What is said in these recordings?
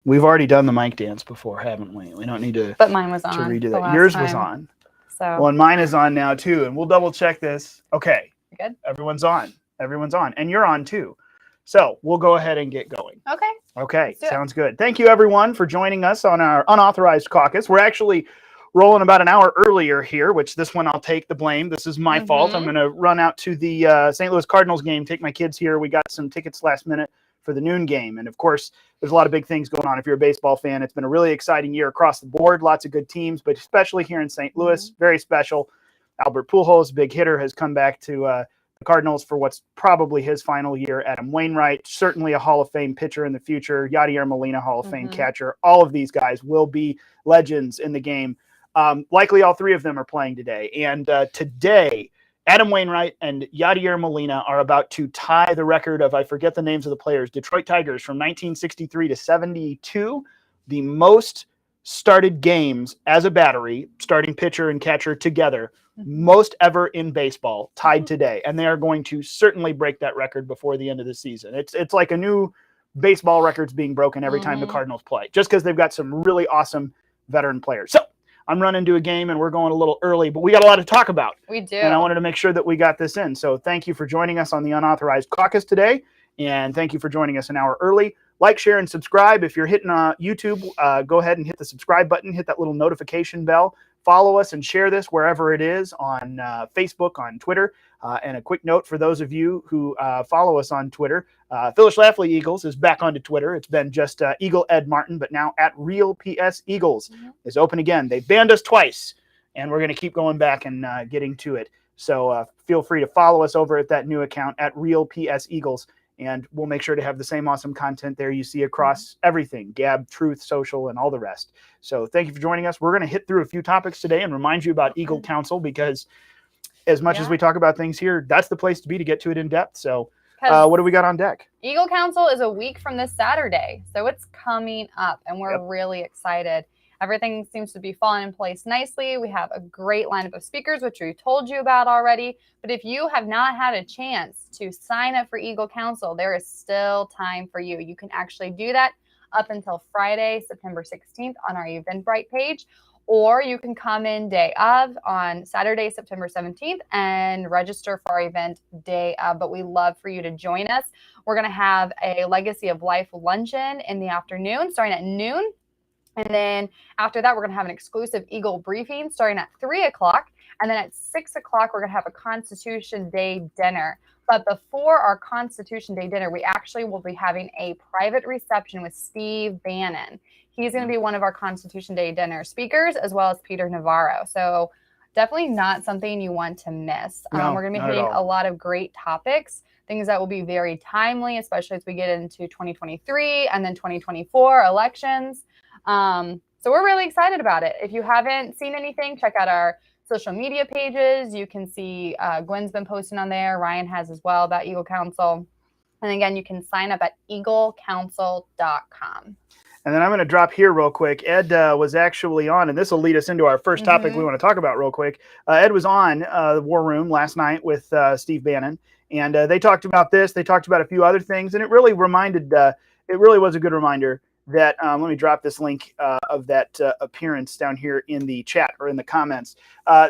We've already done the mic dance before, haven't we? We don't need to But mine was on redo the that. last Yours time. was on. So. Well, and mine is on now too, and we'll double check this. Okay. Good. Everyone's on. Everyone's on, and you're on too. So we'll go ahead and get going. Okay. Okay. Sounds good. Thank you, everyone, for joining us on our Unauthorized Caucus. We're actually rolling about an hour earlier here, which this one I'll take the blame. This is my fault. I'm going to run out to the St. Louis Cardinals game, take my kids here. We got some tickets last minute for the noon game. And of course, there's a lot of big things going on if you're a baseball fan. It's been a really exciting year across the board. Lots of good teams, but especially here in St. Louis, very special. Albert Pujols, big hitter, has come back to the Cardinals for what's probably his final year. Adam Wainwright, certainly a Hall of Fame pitcher in the future. Yadier Molina, Hall of Fame catcher. All of these guys will be legends in the game. Likely all three of them are playing today. And today, Adam Wainwright and Yadier Molina are about to tie the record of, I forget the names of the players, Detroit Tigers from 1963 to 72, the most started games as a battery, starting pitcher and catcher together, most ever in baseball, tied today. And they are going to certainly break that record before the end of the season. It's like a new baseball records being broken every time the Cardinals play, just because they've got some really awesome veteran players. So I'm running to a game and we're going a little early, but we got a lot to talk about. We do. And I wanted to make sure that we got this in. So thank you for joining us on the Unauthorized Caucus today. And thank you for joining us an hour early. Like, share, and subscribe. If you're hitting YouTube, go ahead and hit the subscribe button, hit that little notification bell. Follow us and share this wherever it is on Facebook, on Twitter. And a quick note for those of you who follow us on Twitter, Phyllis Schlafly Eagles is back onto Twitter. It's been just Eagle Ed Martin, but now at Real PS Eagles is open again. They banned us twice, and we're going to keep going back and getting to it. So feel free to follow us over at that new account at Real PS Eagles, and we'll make sure to have the same awesome content there you see across everything, Gab, Truth, Social, and all the rest. So thank you for joining us. We're going to hit through a few topics today and remind you about Eagle Council, because as much as we talk about things here, that's the place to be to get to it in depth. So what do we got on deck? Eagle Council is a week from this Saturday, so it's coming up, and we're really excited. Everything seems to be falling in place nicely. We have a great lineup of speakers, which we told you about already. But if you have not had a chance to sign up for Eagle Council, there is still time for you. You can actually do that up until Friday, September 16th on our Eventbrite page. Or you can come in day of on Saturday, September 17th and register for our event day of. But we love for you to join us. We're going to have a Legacy of Life luncheon in the afternoon starting at noon. And then after that, we're going to have an exclusive Eagle briefing starting at 3 o'clock. And then at 6 o'clock, we're going to have a Constitution Day dinner. But before our Constitution Day dinner, we actually will be having a private reception with Steve Bannon. He's going to be one of our Constitution Day dinner speakers, as well as Peter Navarro. So definitely not something you want to miss. No, we're going to be not at hitting all. a lot of great topics, things that will be very timely, especially as we get into 2023 and then 2024 elections. So we're really excited about it. If you haven't seen anything, check out our social media pages. You can see Gwen's been posting on there. Ryan has as well about Eagle Council. And again, you can sign up at eaglecouncil.com. And then I'm going to drop here real quick. Ed was actually on, and this will lead us into our first topic we want to talk about real quick. Ed was on the War Room last night with Steve Bannon, and they talked about this. They talked about a few other things, and it really reminded, it really was a good reminder that, let me drop this link of that appearance down here in the chat or in the comments.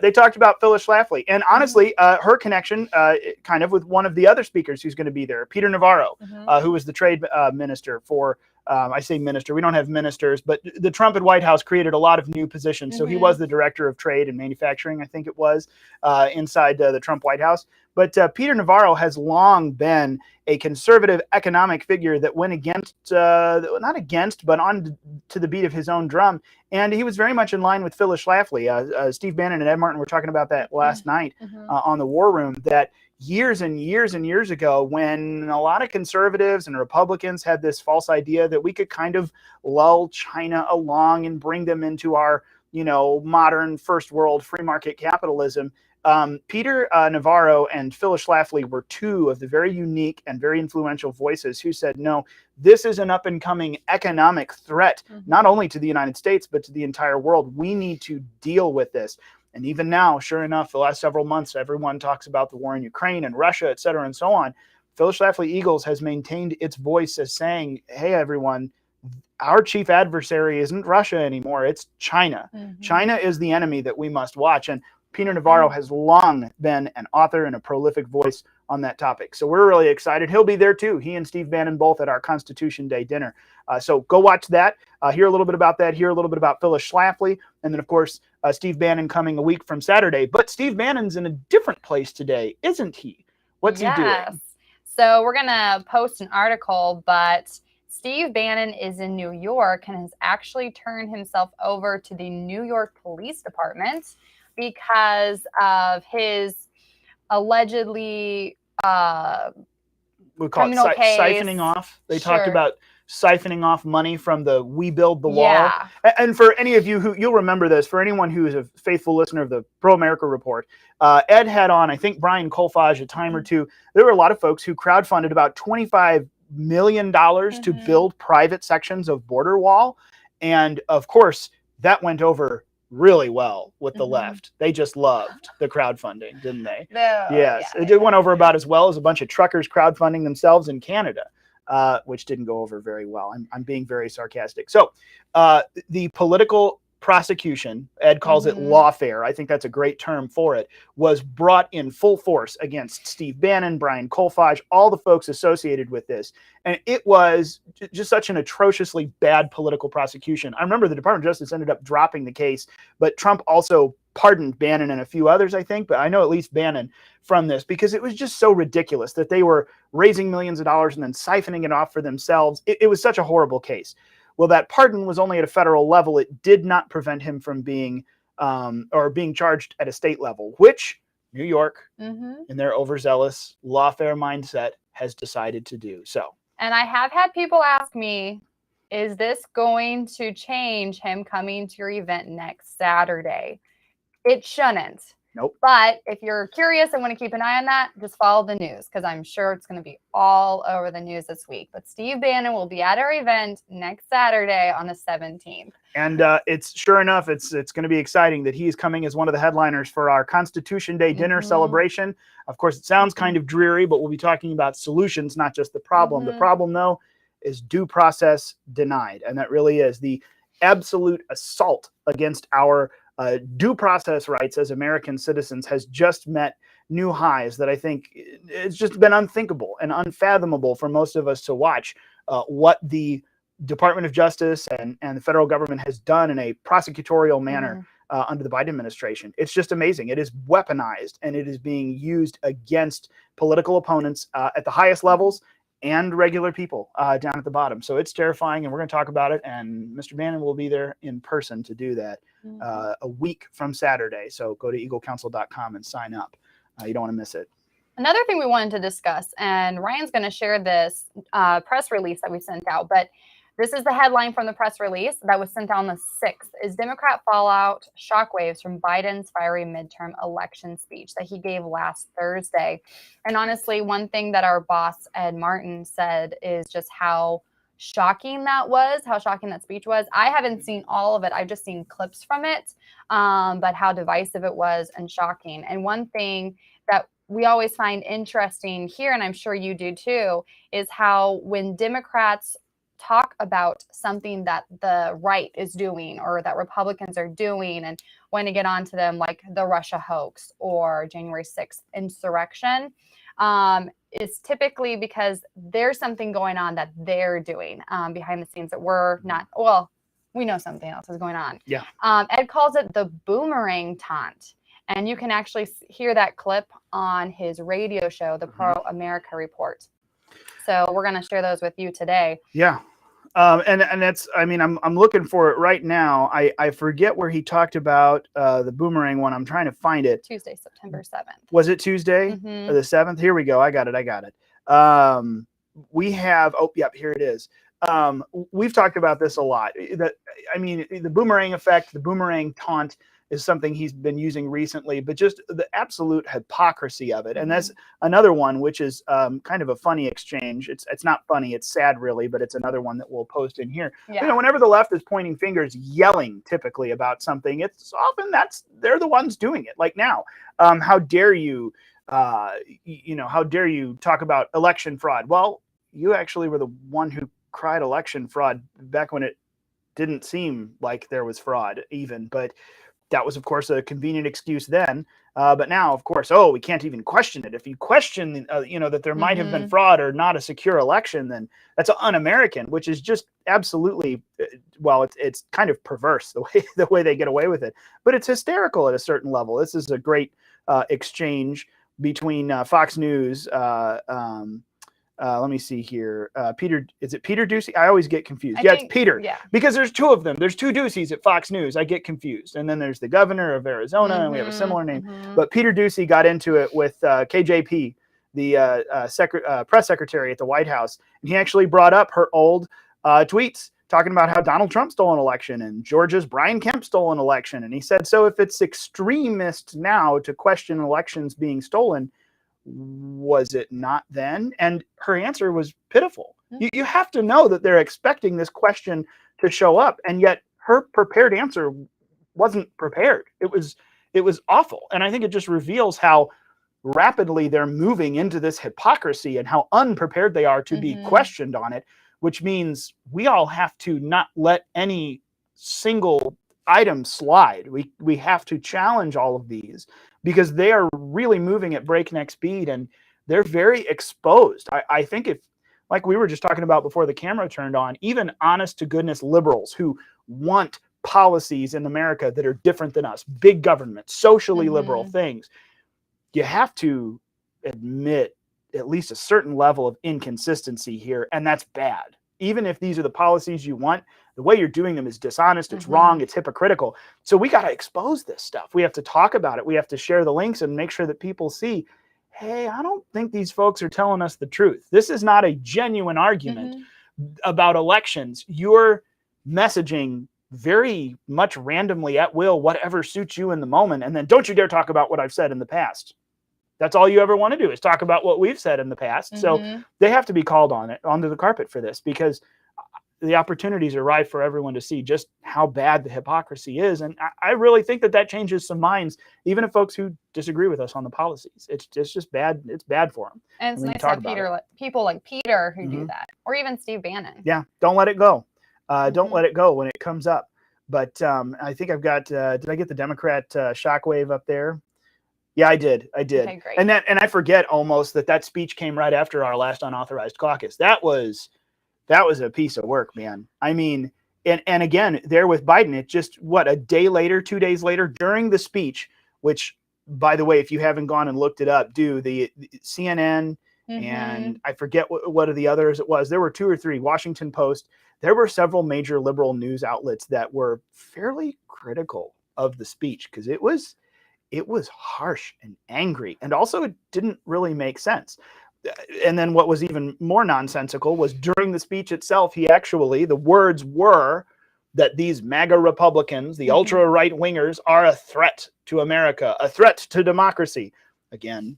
They talked about Phyllis Schlafly, and honestly, her connection kind of with one of the other speakers who's going to be there, Peter Navarro, who was the trade minister for, I say minister, we don't have ministers, but the Trump and White House created a lot of new positions. So he was the director of trade and manufacturing, I think it was, inside the Trump White House. But Peter Navarro has long been a conservative economic figure that went against, not against, but on to the beat of his own drum. And he was very much in line with Phyllis Schlafly. Steve Bannon and Ed Martin were talking about that last night on the War Room, that years and years and years ago, when a lot of conservatives and Republicans had this false idea that we could kind of lull China along and bring them into our, modern first world free market capitalism, Peter Navarro and Phyllis Schlafly were two of the very unique and very influential voices who said, no, this is an up-and-coming economic threat, not only to the United States, but to the entire world. We need to deal with this. And even now, sure enough, the last several months, everyone talks about the war in Ukraine and Russia, et cetera, and so on. Phyllis Schlafly Eagles has maintained its voice as saying, hey, everyone, our chief adversary isn't Russia anymore. It's China. Mhm. China is the enemy that we must watch. And Peter Navarro has long been an author and a prolific voice on that topic. So we're really excited. He'll be there too. He and Steve Bannon both at our Constitution Day dinner. So go watch that. Hear a little bit about that. Hear a little bit about Phyllis Schlafly. And then, of course, Steve Bannon coming a week from Saturday. But Steve Bannon's in a different place today, isn't he? What's he doing? So we're going to post an article, but Steve Bannon is in New York and has actually turned himself over to the New York Police Department because of his allegedly we call it siphoning off. They talked about siphoning off money from the We Build the Wall. And for any of you who, you'll remember this, for anyone who is a faithful listener of the Pro America Report, Ed had on, I think, Brian Kolfage a time or two. There were a lot of folks who crowdfunded about $25 million to build private sections of border wall. And of course, that went over really well with the left. They just loved the crowdfunding, didn't they? Yes. It went over about as well as a bunch of truckers crowdfunding themselves in Canada, which didn't go over very well. I'm being very sarcastic. So the political prosecution, Ed calls it lawfare, I think that's a great term for it, was brought in full force against Steve Bannon, Brian Kolfage, all the folks associated with this. And it was just such an atrociously bad political prosecution. I remember the Department of Justice ended up dropping the case, but Trump also pardoned Bannon and a few others, I think, but I know at least Bannon from this, because it was just so ridiculous that they were raising millions of dollars and then siphoning it off for themselves. It was such a horrible case. Well, that pardon was only at a federal level. It did not prevent him from being being charged at a state level, which New York, in their overzealous lawfare mindset, has decided to do. So, and I have had people ask me, is this going to change him coming to your event next Saturday? It shouldn't. Nope. But if you're curious and want to keep an eye on that, just follow the news, because I'm sure it's going to be all over the news this week. But Steve Bannon will be at our event next Saturday on the 17th. And it's sure enough, it's going to be exciting that he is coming as one of the headliners for our Constitution Day dinner celebration. Of course, it sounds kind of dreary, but we'll be talking about solutions, not just the problem. The problem, though, is due process denied. And that really is the absolute assault against our due process rights as American citizens has just met new highs that I think it's just been unthinkable and unfathomable for most of us to watch what the Department of Justice and the federal government has done in a prosecutorial manner under the Biden administration. It's just amazing. It is weaponized and it is being used against political opponents at the highest levels and regular people down at the bottom. So it's terrifying, and we're going to talk about it. And Mr. Bannon will be there in person to do that a week from Saturday. So go to eaglecouncil.com and sign up. You don't want to miss it. Another thing we wanted to discuss, and Ryan's going to share this press release that we sent out, but this is the headline from the press release that was sent out on the 6th, is Democrat fallout shockwaves from Biden's fiery midterm election speech that he gave last Thursday. And honestly, one thing that our boss, Ed Martin, said is just how shocking that was, how shocking that speech was. I haven't seen all of it. I've just seen clips from it, but how divisive it was and shocking. And one thing that we always find interesting here, and I'm sure you do too, is how when Democrats talk about something that the right is doing or that Republicans are doing, and when to get onto them, like the Russia hoax or January 6th insurrection, is typically because there's something going on that they're doing behind the scenes that we're not. Well, we know something else is going on. Yeah. Ed calls it the boomerang taunt. And you can actually hear that clip on his radio show, the Pro America Report. So we're going to share those with you today. Yeah. And that's, I mean, I'm looking for it right now. I forget where he talked about the boomerang one. I'm trying to find it. Tuesday, September 7th. Was it Tuesday or the 7th? Here we go. I got it. We have, here it is. We've talked about this a lot. The boomerang effect, the boomerang taunt is something he's been using recently, but just the absolute hypocrisy of it. And that's another one, which is kind of a funny exchange. It's not funny, it's sad really, but it's another one that we'll post in here. Yeah. You know, whenever the left is pointing fingers, yelling typically about something, it's often they're the ones doing it. Like now, how dare you, how dare you talk about election fraud? Well, you actually were the one who cried election fraud back when it didn't seem like there was fraud even, but that was, of course, a convenient excuse then. But now, of course, we can't even question it. If you question, that there might have been fraud or not a secure election, then that's un-American, which is just absolutely, it's kind of perverse the way they get away with it. But it's hysterical at a certain level. This is a great exchange between Fox News. Let me see here. Is it Peter Doocy? I always get confused. It's Peter. Yeah. Because there's two of them. There's two Doocy's at Fox News. I get confused. And then there's the governor of Arizona, and we have a similar name. But Peter Doocy got into it with KJP, the press secretary at the White House. And he actually brought up her old tweets talking about how Donald Trump stole an election and Georgia's Brian Kemp stole an election. And he said, so if it's extremist now to question elections being stolen, was it not then? And her answer was pitiful. You have to know that they're expecting this question to show up, and yet her prepared answer wasn't prepared. It was awful. And I think it just reveals how rapidly they're moving into this hypocrisy and how unprepared they are to be questioned on it, which means we all have to not let any single item slide. We have to challenge all of these because they are really moving at breakneck speed and they're very exposed. I think if, like we were just talking about before the camera turned on, even honest to goodness liberals who want policies in America that are different than us, big government, socially liberal things, you have to admit at least a certain level of inconsistency here, and that's bad. Even if these are the policies you want, the way you're doing them is dishonest, it's wrong, it's hypocritical. So we got to expose this stuff. We have to talk about it. We have to share the links and make sure that people see, hey, I don't think these folks are telling us the truth. This is not a genuine argument about elections. You're messaging very much randomly at will, whatever suits you in the moment. And then don't you dare talk about what I've said in the past. That's all you ever want to do is talk about what we've said in the past. So they have to be called onto the carpet for this because the opportunities are ripe for everyone to see just how bad the hypocrisy is. And I really think that changes some minds, even of folks who disagree with us on the policies. It's just bad. It's bad for them. And it's nice to have people like Peter who do that, or even Steve Bannon. Yeah, don't let it go. Don't let it go when it comes up. But I think I've got, did I get the Democrat shockwave up there? Yeah, I did. Okay, great. And I forget almost that speech came right after our last unauthorized caucus. That was a piece of work, man. I mean, and again, there with Biden, it just, a day later, 2 days later, during the speech, which, by the way, if you haven't gone and looked it up, the CNN and I forget what of the others it was. There were 2 or 3, Washington Post. There were several major liberal news outlets that were fairly critical of the speech because it was harsh and angry. And also it didn't really make sense. And then what was even more nonsensical was during the speech itself, the words were that these MAGA Republicans, the ultra right wingers, are a threat to America, a threat to democracy. Again,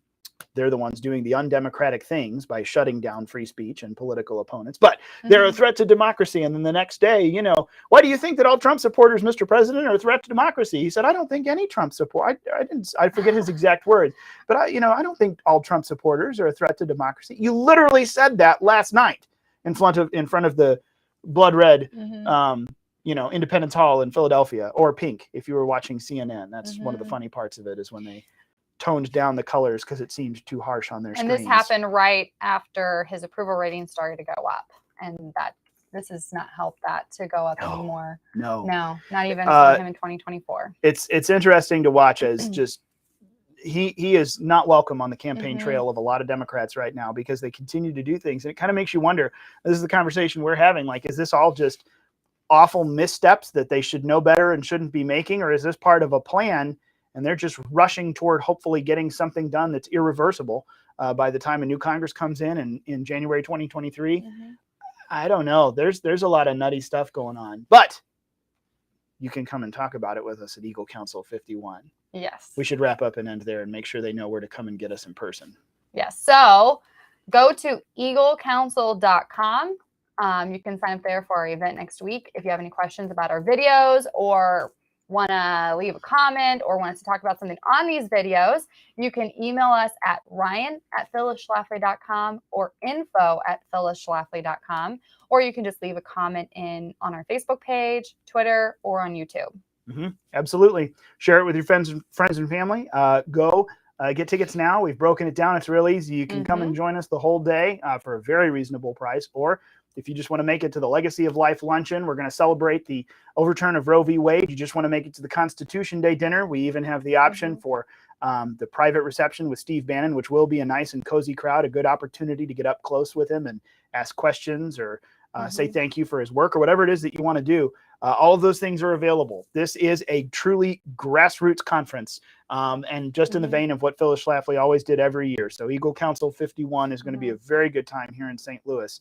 they're the ones doing the undemocratic things by shutting down free speech and political opponents, but they're a threat to democracy. And then the next day, why do you think that all Trump supporters, Mr. President, are a threat to democracy? He said, I don't think any Trump support. I forget his exact words, but I don't think all Trump supporters are a threat to democracy. You literally said that last night in front of the blood red, Independence Hall in Philadelphia, or pink if you were watching CNN. That's one of the funny parts of it is when they toned down the colors because it seemed too harsh on their screens. And this happened right after his approval rating started to go up, and this has not helped that to go up anymore. No, not even for him in 2024. It's interesting to watch as just he is not welcome on the campaign trail of a lot of Democrats right now because they continue to do things, and it kind of makes you wonder. This is the conversation we're having. Like, is this all just awful missteps that they should know better and shouldn't be making, or is this part of a plan? And they're just rushing toward hopefully getting something done that's irreversible by the time a new Congress comes in January 2023. I don't know. There's a lot of nutty stuff going on. But you can come and talk about it with us at Eagle Council 51. Yes. We should wrap up and end there and make sure they know where to come and get us in person. Yes. So go to eaglecouncil.com. You can sign up there for our event next week. If you have any questions about our videos or want to leave a comment or want us to talk about something on these videos, you can email us at ryan@phyllisschlafly.com or info@phyllisschlafly.com, or you can just leave a comment on our Facebook page, Twitter, or on YouTube. Absolutely. Share it with your friends and family. Go get tickets now. We've broken it down. It's real easy. You can come and join us the whole day for a very reasonable price. Or if you just want to make it to the Legacy of Life luncheon, we're going to celebrate the overturn of Roe v. Wade. You just want to make it to the Constitution Day dinner. We even have the option for the private reception with Steve Bannon, which will be a nice and cozy crowd, a good opportunity to get up close with him and ask questions or say thank you for his work or whatever it is that you want to do. All of those things are available. This is a truly grassroots conference, and just in the vein of what Phyllis Schlafly always did every year. So Eagle Council 51 is going to be a very good time here in St. Louis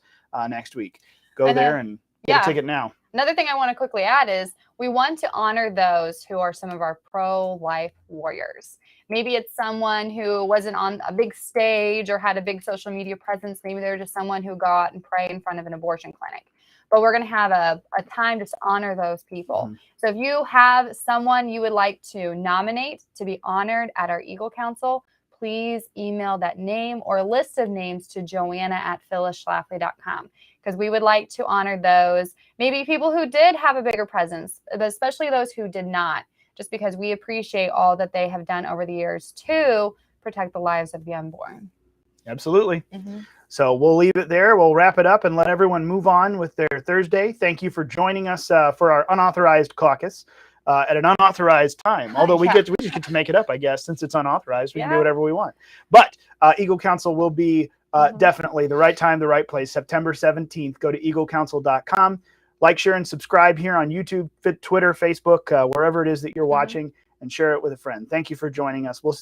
next week. Go there and get a ticket now. Another thing I want to quickly add is we want to honor those who are some of our pro-life warriors. Maybe it's someone who wasn't on a big stage or had a big social media presence. Maybe they're just someone who got out and prayed in front of an abortion clinic. But we're going to have a time just to honor those people. So if you have someone you would like to nominate to be honored at our Eagle Council, please email that name or a list of names to joanna@phyllisschlafly.com, because we would like to honor those, maybe people who did have a bigger presence, but especially those who did not, just because we appreciate all that they have done over the years to protect the lives of the unborn. Absolutely. So we'll leave it there. We'll wrap it up and let everyone move on with their Thursday. Thank you for joining us for our unauthorized caucus at an unauthorized time. Although we just get to make it up, I guess, since it's unauthorized. We can do whatever we want. But Eagle Council will be definitely the right time, the right place. September 17th. Go to eaglecouncil.com. Like, share, and subscribe here on YouTube, Twitter, Facebook, wherever it is that you're watching, and share it with a friend. Thank you for joining us. We'll see you